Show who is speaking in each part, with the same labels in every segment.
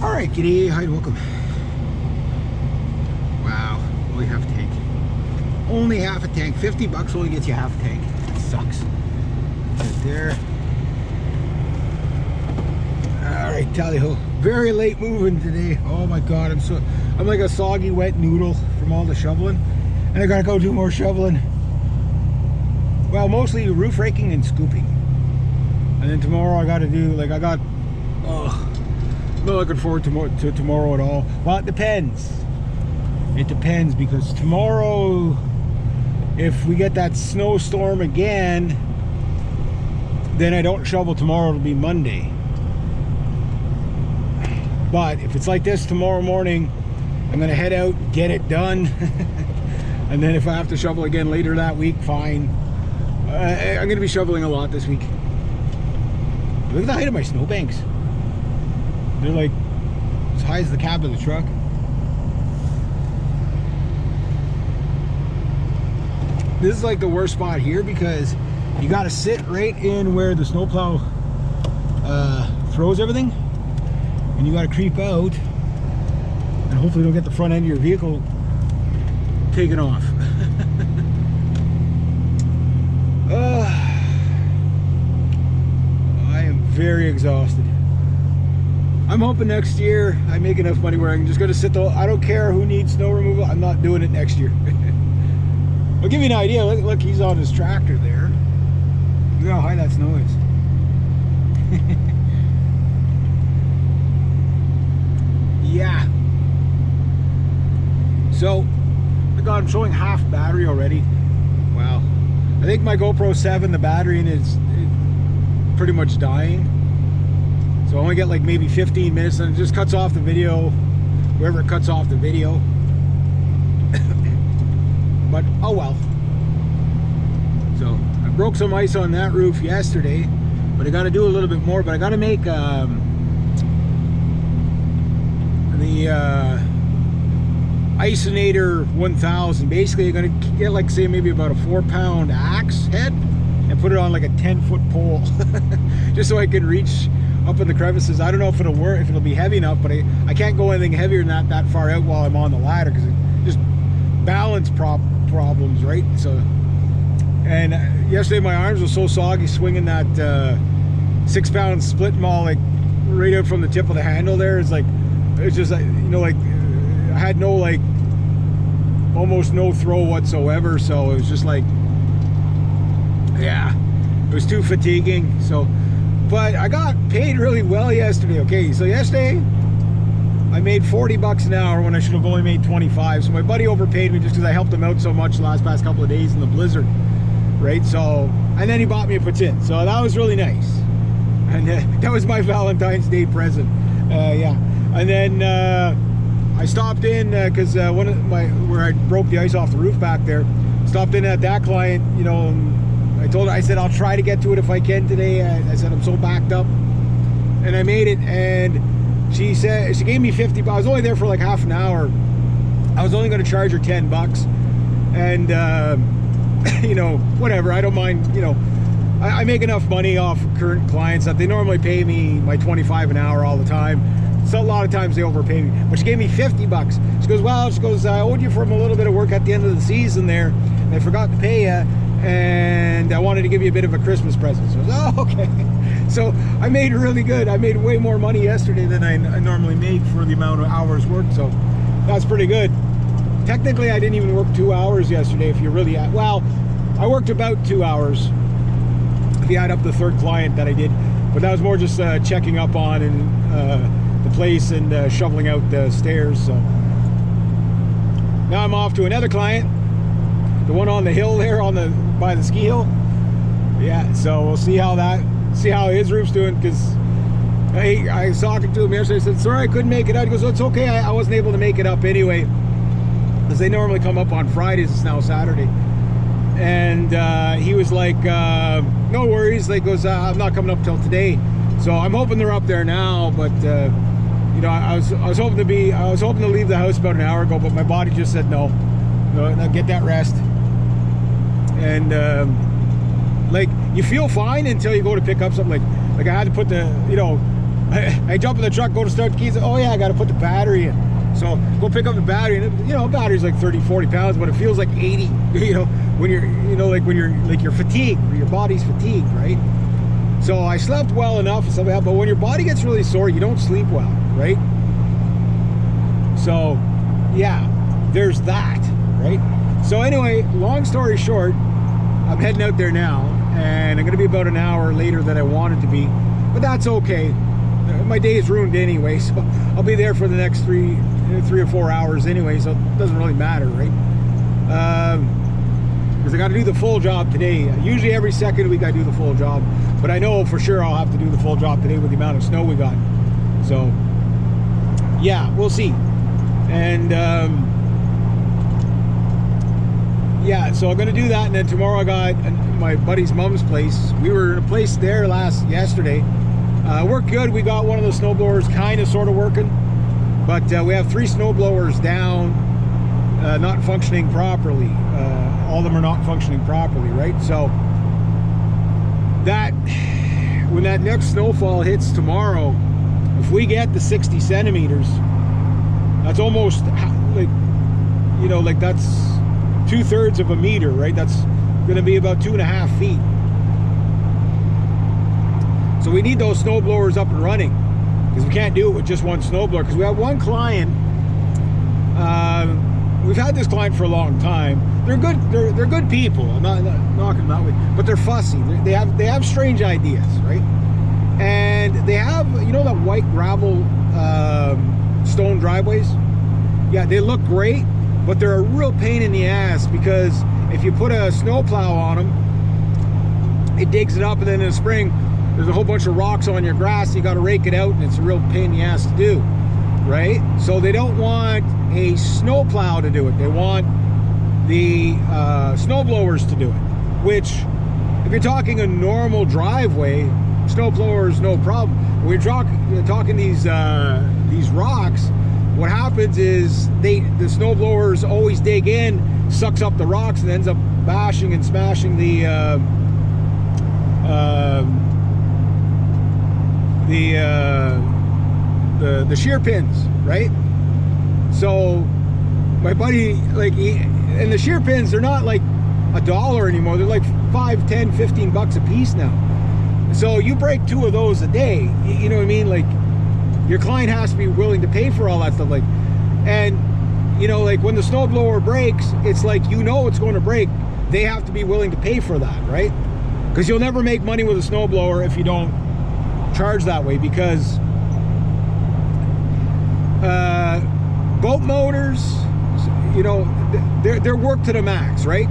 Speaker 1: Alright, g'day, hi and welcome. Wow, only half a tank. Only half a tank. 50 bucks only gets you half a tank. It sucks. Right there. Alright, tally-ho. Very late moving today. Oh my god, I'm like a soggy wet noodle from all the shoveling. And I gotta go do more shoveling. Well, mostly roof raking and scooping. And then tomorrow I gotta do, like I'm not looking forward to tomorrow at all. Well, it depends. It depends, because tomorrow, if we get that snowstorm again, then I don't shovel tomorrow, it'll be Monday. But if it's like this tomorrow morning, I'm gonna head out, get it done. And then if I have to shovel again later that week, fine. I'm gonna be shoveling a lot this week. Look at the height of my snowbanks. They're like as high as the cab of the truck. This is like the worst spot here because you got to sit right in where the snowplow throws everything, and you got to creep out and hopefully don't get the front end of your vehicle taken off. I am very exhausted. I'm hoping next year I make enough money where I'm just going to sit I don't care who needs snow removal. I'm not doing it next year. I'll give you an idea. Look, he's on his tractor there. Look how high that snow is. Yeah. So, my God, I'm showing half battery already. Wow. I think my GoPro 7, the battery in it is pretty much dying. So I only get like maybe 15 minutes, and it just cuts off the video, wherever it cuts off the video. But oh well. So I broke some ice on that roof yesterday, but I got to do a little bit more. But I got to make the Isonator 1000. Basically, I'm gonna get like, say, maybe about a 4-pound axe head and put it on like a 10-foot pole, just so I can reach up in the crevices. I don't know if it'll work, if it'll be heavy enough, but I can't go anything heavier than that far out while I'm on the ladder, because it just balance problems, right? So, and yesterday my arms were so soggy swinging that 6-pound split maul, like right out from the tip of the handle there. It's just like, you know, like I had no, like, almost no throw whatsoever. So it was just like, yeah, it was too fatiguing. So, but I got paid really well yesterday. Okay, so yesterday I made 40 bucks an hour when I should have only made 25. So my buddy overpaid me just because I helped him out so much the past couple of days in the blizzard, right? So, and then he bought me a patin. So that was really nice. And that was my Valentine's Day present. Yeah. And then I stopped in because one of where I broke the ice off the roof back there, stopped in at that client, you know, and I told her, I said, I'll try to get to it if I can today. I said, I'm so backed up. And I made it, and she said, she gave me 50 bucks. I was only there for like half an hour. I was only going to charge her 10 bucks. And, you know, whatever, I don't mind, you know. I make enough money off current clients that they normally pay me my 25 an hour all the time. So a lot of times they overpay me. But she gave me 50 bucks. She goes, well, I owed you from a little bit of work at the end of the season there, and I forgot to pay you. And I wanted to give you a bit of a Christmas present. So I was, oh, okay. So I made really good. I made way more money yesterday than I normally make for the amount of hours worked. So that's pretty good. Technically, I didn't even work 2 hours yesterday. If you really, well, I worked about 2 hours if you add up the third client that I did. But that was more just checking up on and the place and shoveling out the stairs. So now I'm off to another client. The one on the hill there, by the ski hill. Yeah, so we'll see how his roof's doing, because I was talking to him yesterday. I said, sorry, I couldn't make it out. He goes, oh, it's okay, I wasn't able to make it up anyway, because they normally come up on Fridays. It's now Saturday. And he was like, no worries. He goes, I'm not coming up till today. So I'm hoping they're up there now, but you know, I was hoping to leave the house about an hour ago, but my body just said no, get that rest. And like, you feel fine until you go to pick up something. Like I had to put the, you know, I jump in the truck, go to start the keys. Oh yeah, I got to put the battery in. So go pick up the battery, and you know, battery's like 30, 40 pounds, but it feels like 80. You know, when you're, you know, like when you're fatigued, or your body's fatigued, right? So I slept well enough and stuff like that, but when your body gets really sore, you don't sleep well, right? So yeah, there's that, right? So anyway, long story short, I'm heading out there now, and I'm gonna be about an hour later than I wanted to be, but that's okay. My day is ruined anyway, so I'll be there for the next three or 4 hours anyway, so it doesn't really matter, right? Because I got to do the full job today. Usually every second week I do the full job, but I know for sure I'll have to do the full job today with the amount of snow we got. So yeah, we'll see. And yeah, so I'm gonna do that, and then tomorrow I got my buddy's mom's place. We were in a place there yesterday. Worked good. We got one of the snow blowers kind of sort of working, but we have 3 snow blowers down, not functioning properly. All of them are not functioning properly, right? So that when that next snowfall hits tomorrow, if we get the 60 centimeters, that's almost like, you know, like that's 2/3 of a meter, right? That's gonna be about 2.5 feet. So we need those snow blowers up and running, because we can't do it with just one snow blower. Because we have one client, we've had this client for a long time. They're good. They're good people. I'm not knocking them that way, but they're fussy. They have strange ideas, right? And they have, you know, that white gravel stone driveways. Yeah, they look great, but they're a real pain in the ass, because if you put a snow plow on them, it digs it up, and then in the spring there's a whole bunch of rocks on your grass. You got to rake it out, and it's a real pain in the ass to do, right? So they don't want a snow plow to do it. They want the snow blowers to do it, which, if you're talking a normal driveway, snow blowers no problem. When we're talking these rocks, what happens is the snow blowers always dig in, sucks up the rocks, and ends up bashing and smashing the shear pins, right? So my buddy, like, and the shear pins, they're not like $1 anymore. They're like $5, $10, $15 a piece now. So you break 2 of those a day, you know what I mean? Like, your client has to be willing to pay for all that stuff. Like, and you know, like when the snowblower breaks, it's like, you know, it's going to break. They have to be willing to pay for that, right? Because you'll never make money with a snowblower if you don't charge that way. Because boat motors, you know, they're worked to the max, right?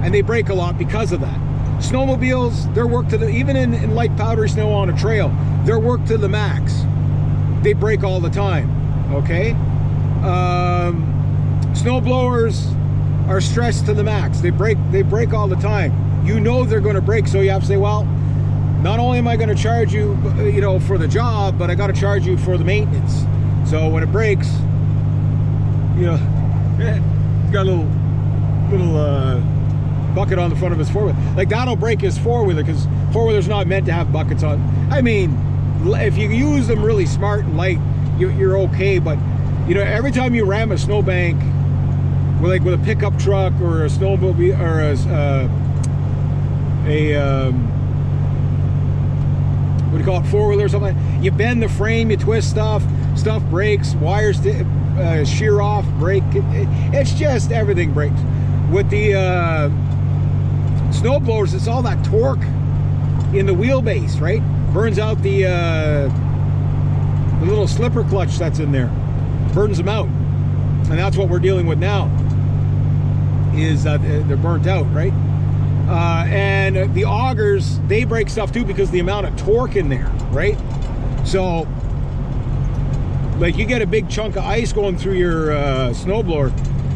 Speaker 1: And they break a lot because of that. Snowmobiles, they're worked to the, even in light powdery snow on a trail, they're worked to the max. They break all the time, okay? Snow blowers are stressed to the max. They break all the time. You know they're going to break, so you have to say, well, not only am I going to charge you, you know, for the job, but I got to charge you for the maintenance. So when it breaks, you know, he's got a little bucket on the front of his four-wheeler. Like, that'll break his four-wheeler, because four-wheeler's not meant to have buckets on. I mean, if you use them really smart and light, you're okay. But you know, every time you ram a snowbank with a pickup truck or a snowmobile or what do you call it, four-wheeler or something, you bend the frame, you twist stuff breaks, wires shear off, break. It's just, everything breaks. With the snow blowers, it's all that torque in the wheelbase, right? Burns out the little slipper clutch that's in there, burns them out. And that's what we're dealing with now, is that they're burnt out, right? And the augers, they break stuff too, because the amount of torque in there, right? So like, you get a big chunk of ice going through your snowblower,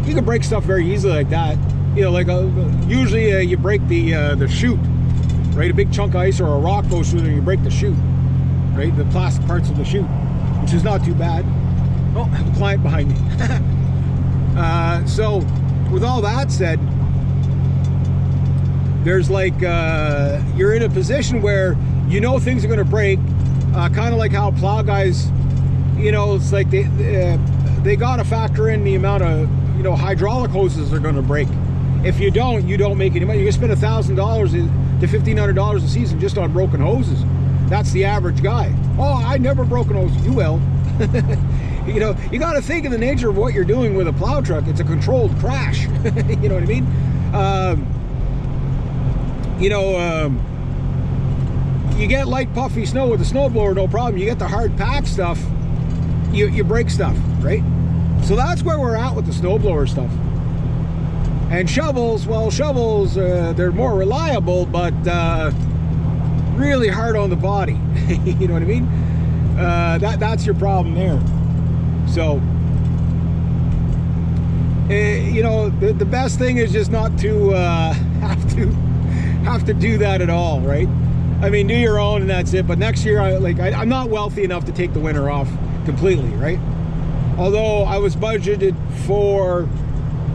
Speaker 1: you can break stuff very easily like that. You know, like usually you break the chute, right? A big chunk of ice or a rock goes through there and you break the chute, right? The plastic parts of the chute, which is not too bad. Oh, I have a client behind me. So with all that said, there's like, you're in a position where you know things are going to break, Kind of like how plow guys, you know, it's like they got to factor in the amount of, you know, hydraulic hoses they're going to break. If you don't make any money. You can spend $1,000 to $1,500 a season just on broken hoses. That's the average guy. Oh, I never broken hoses. You will. You know, you got to think of the nature of what you're doing with a plow truck. It's a controlled crash. You know what I mean? You know, you get light puffy snow with a snowblower, no problem. You get the hard pack stuff, you break stuff, right? So that's where we're at with the snowblower stuff. And shovels, well, shovels, they're more reliable, but really hard on the body. You know what I mean? That's your problem there. So, you know, the best thing is just not to have to do that at all, right? I mean, do your own and that's it. But next year, I'm not wealthy enough to take the winter off completely, right? Although I was budgeted for,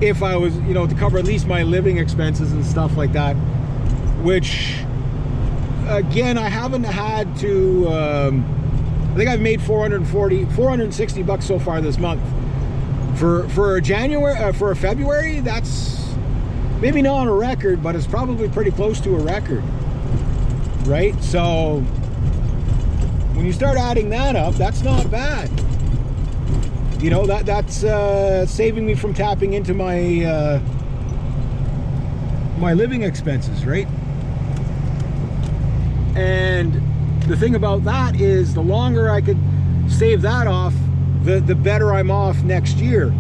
Speaker 1: if I was, you know, to cover at least my living expenses and stuff like that, which, again, I haven't had to, I think I've made $460 so far this month. For January, for February, that's maybe not a record, but it's probably pretty close to a record, right? So when you start adding that up, that's not bad. You know, that's saving me from tapping into my my living expenses, right? And the thing about that is, the longer I could save that off, the better I'm off next year.